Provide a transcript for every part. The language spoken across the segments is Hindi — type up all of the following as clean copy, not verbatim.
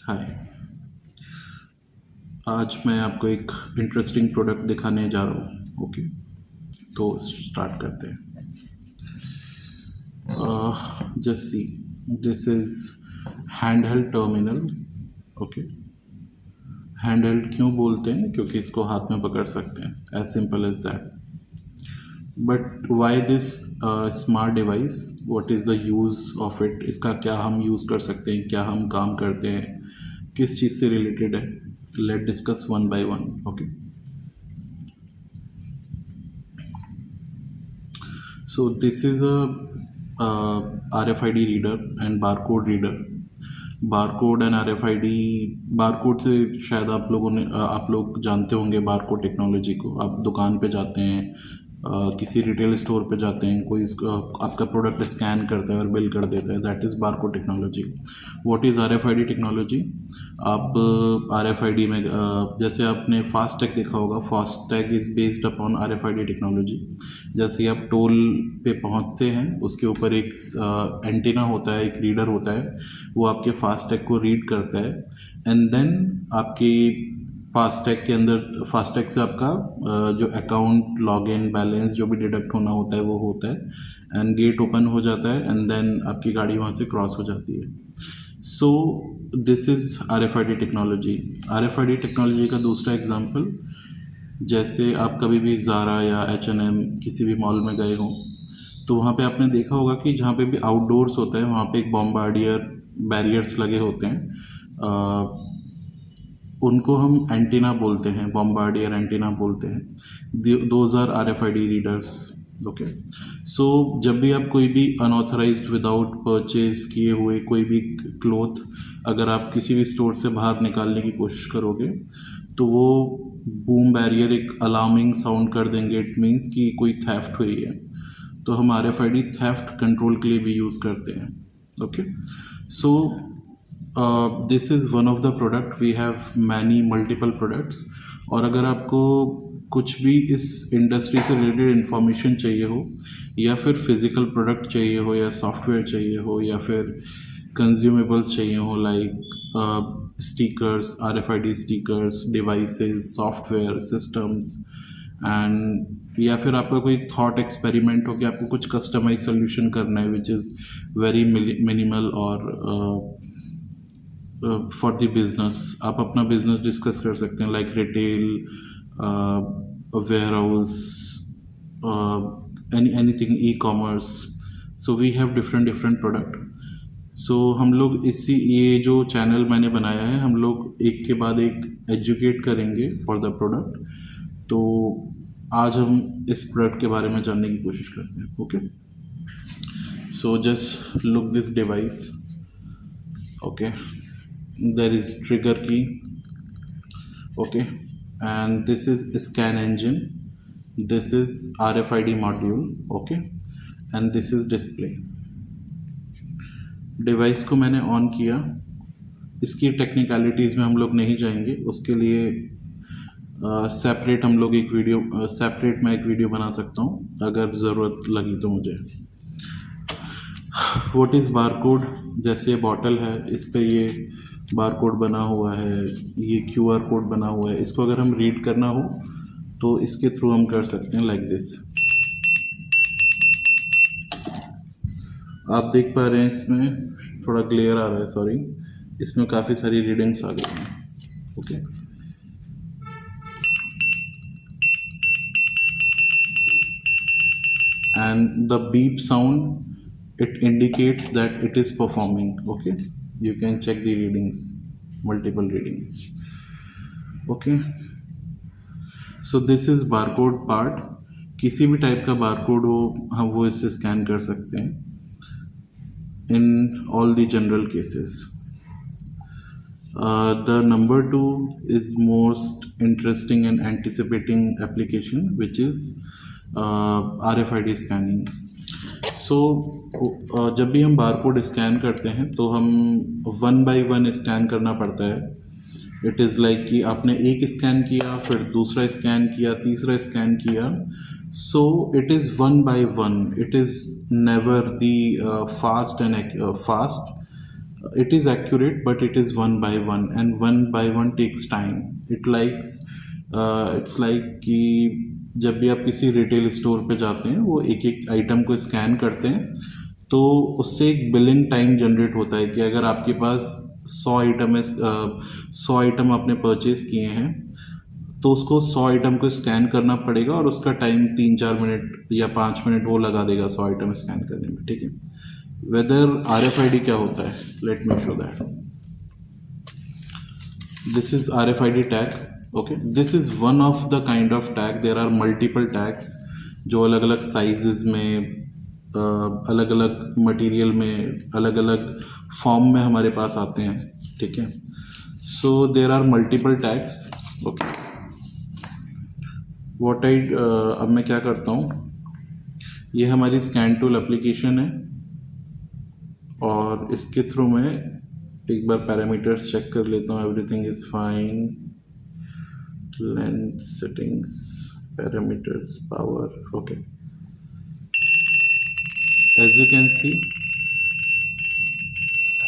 हाय। आज मैं आपको एक इंटरेस्टिंग प्रोडक्ट दिखाने जा रहा हूँ। ओके, तो स्टार्ट करते हैं। Just see, this is handheld terminal. Okay, handheld क्यों बोलते हैं? क्योंकि इसको हाथ में पकड़ सकते हैं, as simple as that. But why this smart device? What is the use of it? इसका क्या हम यूज़ कर सकते हैं, क्या हम काम करते हैं, किस चीज़ से रिलेटेड है? Let discuss one by one. Okay, so this is a RFID reader and barcode reader. Barcode and RFID, barcode से शायद आप लोग जानते होंगे बारकोड टेक्नोलॉजी को। आप दुकान पे जाते हैं, किसी रिटेल स्टोर पे जाते हैं, कोई आपका प्रोडक्ट स्कैन करता है और बिल कर देता है, that is barcode technology. What is RFID technology? आप RFID में जैसे आपने फास्टैग देखा होगा, FASTag is based upon RFID technology. जैसे आप टोल पे पहुंचते हैं, उसके ऊपर एक एंटीना होता है, एक रीडर होता है, वो आपके फास्टैग को रीड करता है एंड देन आपके फास्टैग के अंदर, फास्टैग से आपका जो अकाउंट लॉगिन बैलेंस जो भी डिडक्ट होना होता है वो होता है एंड गेट ओपन हो जाता है एंड देन आपकी गाड़ी वहाँ से क्रॉस हो जाती है। सो this is RFID technology. RFID technology का दूसरा एग्जांपल, जैसे आप कभी भी ज़ारा या H&M किसी भी मॉल में गए हों, तो वहाँ पे आपने देखा होगा कि जहाँ पे भी आउटडोर्स होता है वहाँ पे एक बॉम्बार्डियर बैरियर्स लगे होते हैं। उनको हम एंटीना बोलते हैं, बॉम्बार्डियर एंटीना बोलते हैं। Those are RFID readers. Okay, so जब भी आप कोई भी अनऑथराइज्ड विदाउट परचेज किए हुए कोई भी क्लोथ अगर आप किसी भी स्टोर से बाहर निकालने की कोशिश करोगे तो वो बूम बैरियर एक अलार्मिंग साउंड कर देंगे। इट मीन्स कि कोई थेफ्ट हुई है। तो हम RFID थेफ्ट कंट्रोल के लिए भी यूज़ करते हैं। Okay, so this is one of the product. We have many multiple products. और अगर आपको कुछ भी इस इंडस्ट्री से रिलेटेड इन्फॉर्मेशन चाहिए हो, या फिर फिज़िकल प्रोडक्ट चाहिए हो, या सॉफ्टवेयर चाहिए हो, या फिर कंज्यूमेबल्स चाहिए हो, like stickers, RFID stickers, devices, software systems, and या फिर आपका कोई थॉट एक्सपेरिमेंट हो कि आपको कुछ कस्टमाइज सोल्यूशन करना है विच इज़ वेरी मिनिमल और फॉर द बिजनेस, आप अपना बिजनेस डिस्कस कर सकते हैं, like retail, warehouse, anything, e commerce. So we have different product. So हम लोग ये जो चैनल मैंने बनाया है, हम लोग एक के बाद एक एजुकेट करेंगे फॉर द प्रोडक्ट। तो आज हम इस प्रोडक्ट के बारे में जानने की कोशिश करते हैं। Okay, so just look this device. Okay, there is trigger key. Okay, and this is scan engine, this is RFID module. Okay, and this is display। Device को मैंने ऑन किया। इसकी टेक्निकलिटीज़ में हम लोग नहीं जाएंगे, उसके लिए सेपरेट मैं एक वीडियो बना सकता हूँ अगर ज़रूरत लगी तो मुझे। What is barcode? जैसे ये बॉटल है, इस पे ये बारकोड बना हुआ है, ये QR कोड बना हुआ है। इसको अगर हम रीड करना हो तो इसके थ्रू हम कर सकते हैं, लाइक दिस। आप देख पा रहे हैं इसमें थोड़ा ग्लेयर आ रहा है, सॉरी, इसमें काफ़ी सारी रीडिंग्स आ गई हैं। Okay, and the beep sound, it indicates that it is performing. Okay, you can check the readings, multiple readings. Okay, so this is barcode part। किसी भी टाइप का बारकोड हो हम वो इससे स्कैन कर सकते हैं in all the general cases. The number 2 is most interesting and anticipating application, which is RFID scanning। सो जब भी हम बारकोड स्कैन करते हैं तो हम 1 by 1 स्कैन करना पड़ता है। इट इज़ लाइक कि आपने एक स्कैन किया, फिर दूसरा स्कैन किया, तीसरा स्कैन किया। So it is 1 by 1। It is never the fast It is accurate, but it is one by one, and one by one takes time. It's like कि जब भी आप किसी रिटेल स्टोर पे जाते हैं, वो एक एक आइटम को स्कैन करते हैं, तो उससे एक बिलिंग टाइम जनरेट होता है कि अगर आपके पास 100 आइटम आपने परचेज किए हैं, तो उसको 100 आइटम को स्कैन करना पड़ेगा, और उसका टाइम 3-4 मिनट या 5 मिनट वो लगा देगा 100 आइटम स्कैन करने में, ठीक है। वेदर RFID क्या होता है, let me show that. This is RFID tag, okay. This is one of the kind of tag, there are multiple tags जो अलग अलग साइजेस में, अलग अलग मटेरियल में, अलग अलग फॉर्म में हमारे पास आते हैं, ठीक है। So there are multiple tags, okay. अब मैं क्या करता हूँ, ये हमारी स्कैन टूल एप्लीकेशन है, और इसके थ्रू मैं एक बार पैरामीटर्स चेक कर लेता हूँ। Everything is fine, length settings, parameters, power, okay. As you can see,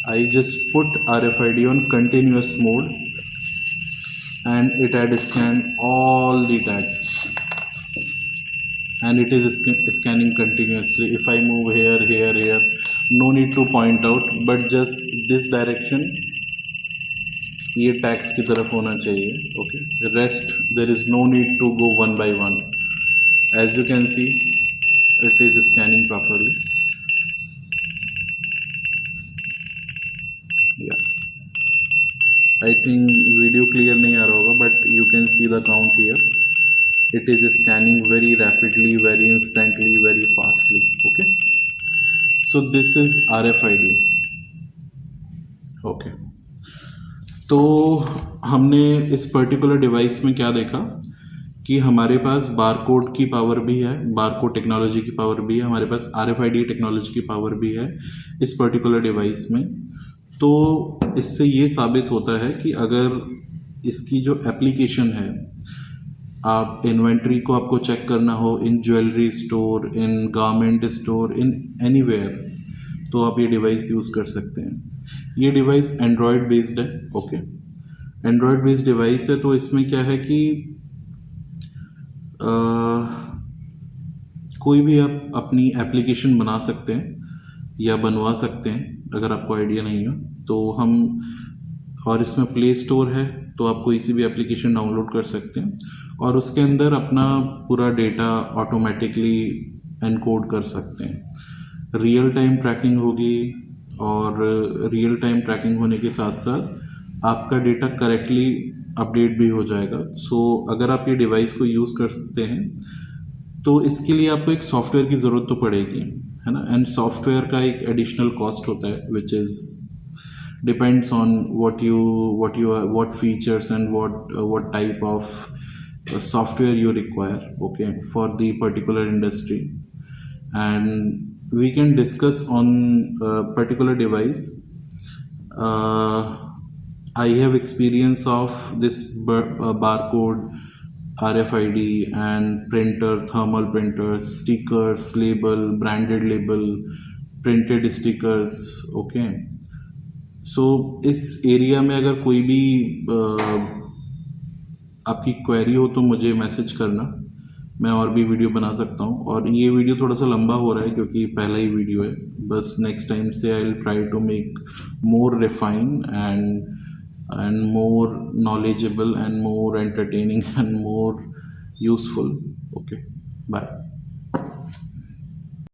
I just put RFID on continuous mode, and it had scanned all the tags, and it is scanning continuously. If I move here, no need to point out, but just this direction, ये टैग्स की तरफ होना चाहिए, okay. Rest there is no need to go one by one. As you can see, it is scanning properly, या आई थिंक वीडियो क्लियर नहीं आ रहा होगा, but you can see the count here. It is scanning very rapidly, very instantly, very fastly, okay. So this is RFID, okay. तो हमने इस पर्टिकुलर डिवाइस में क्या देखा कि हमारे पास बारकोड की पावर भी है, बारकोड टेक्नोलॉजी की पावर भी है, हमारे पास RFID टेक्नोलॉजी की पावर भी है इस पर्टिकुलर डिवाइस में। तो इससे ये साबित होता है कि अगर इसकी जो एप्लीकेशन है, आप इन्वेंट्री को आपको चेक करना हो in jewellery store, in garment store, in anywhere, तो आप ये डिवाइस यूज़ कर सकते हैं। ये डिवाइस एंड्रॉयड बेस्ड है, ओके। एंड्रॉयड बेस्ड डिवाइस है, तो इसमें क्या है कि कोई भी आप अपनी एप्लीकेशन बना सकते हैं या बनवा सकते हैं, अगर आपको आइडिया नहीं है तो और इसमें प्ले स्टोर है, तो आप कोई सी भी एप्लीकेशन डाउनलोड कर सकते हैं, और उसके अंदर अपना पूरा डेटा ऑटोमेटिकली एनकोड कर सकते हैं। रियल टाइम ट्रैकिंग होगी, और रियल टाइम ट्रैकिंग होने के साथ साथ आपका डेटा करेक्टली अपडेट भी हो जाएगा। सो अगर आप ये डिवाइस को यूज़ करते हैं, तो इसके लिए आपको एक सॉफ्टवेयर की ज़रूरत तो पड़ेगी, है ना। एंड सॉफ्टवेयर का एक एडिशनल कॉस्ट होता है, which is depends on what features and what type of software you require, okay, for the particular industry. And we can discuss on a particular device. I have experience of this barcode, RFID, and printer, thermal printers, stickers, label, branded label, printed stickers, okay. सो इस एरिया में अगर कोई भी आपकी क्वेरी हो तो मुझे मैसेज करना, मैं और भी वीडियो बना सकता हूँ। और ये वीडियो थोड़ा सा लंबा हो रहा है क्योंकि पहला ही वीडियो है, बस नेक्स्ट टाइम से I will try to make more refine and more knowledgeable and more entertaining and more useful. Okay, bye.